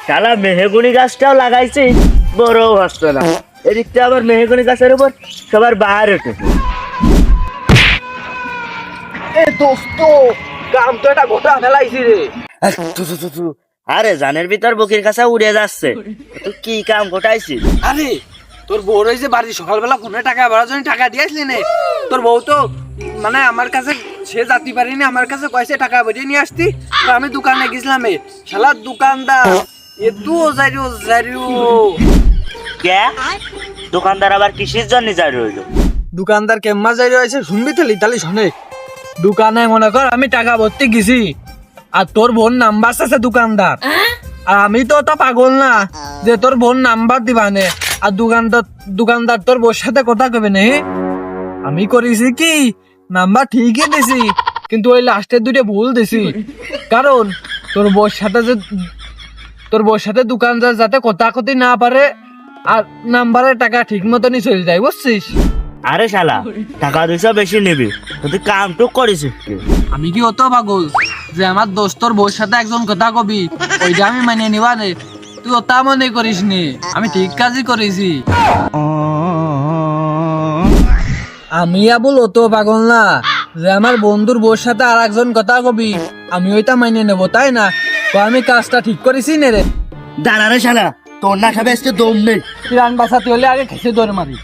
শালা মেহগুনি গাছটাও লাগাইছি, বড়ও হচ্ছে না। এদিকটা আবার মেহগুনি গাছের উপর সবার বাহার উঠেছে। এ দোস্ত, কাম তো এটা গোটা ফেলাইছি রে। আরে জানের ভিতর বুকের কাছে উড়ে যাচ্ছে, তুই কি কাম ঘটাইছিস? আরে তোর বউ রয়েছে বাড়ি, সকালবেলা ফোনে টাকা ভরার জন্য টাকা দিয়েছিলি নে। তোর বউ তো মানে আমার কাছে সে যাতে পারিনি, আমার কাছে কয়েছে টাকা ভরিয়ে নিয়ে আসতি। তো আমি দোকানে গেছিলাম, শালা দোকানদার এতু ওজারিও। কে দোকানদার আবার কিসের জন্য যাই রইল? দোকানদার কেম্মা যাই রয়েছে শুনবি তালি তালি শোনে। দোকানে মনে কর আমি টাকা ভর্তি গেছি, আর তোর বোন নাম্বার আছে দোকানদার। আর আমি তো অত পাগল না যে তোর বোন নাম্বার দিবানে, আর দোকানদার তোর বোর সাথে কথা কবে নে। আমি করেছি কি, নাম্বার ঠিকই দিছি, কিন্তু ওই লাস্টের দুটো ভুল দিছি। কারণ তোর বোর সাথে দোকানদার যাতে কথা কতি না পারে, আর নাম্বারের টাকা ঠিক মতনই চলে যায়, বুঝছিস? আরে শালা টাকা 200 বেশি নিবি, তুই কাম টুক করিস কি? আমি কি অত পাগল যে আমার দোস্তর বউর সাথে একজন কথা কবি ওইটা আমি মানে নিবা রে? তুই ওটা মনে করিস নি, আমি ঠিক কাজই করেছি। আমি আবুল অত পাগল না যে আমার বন্ধুর বউর সাথে আর একজন কথা কবি আমি ওইটা মাইনে নেবো, তাই না? তো আমি কাজটা ঠিক করেছি নে রে। দাঁড়া রে শালা, তোর না সবে আজকে দম নেই। প্রাণ বাঁচাতে হলে আগে খেসে দৌড় মারি।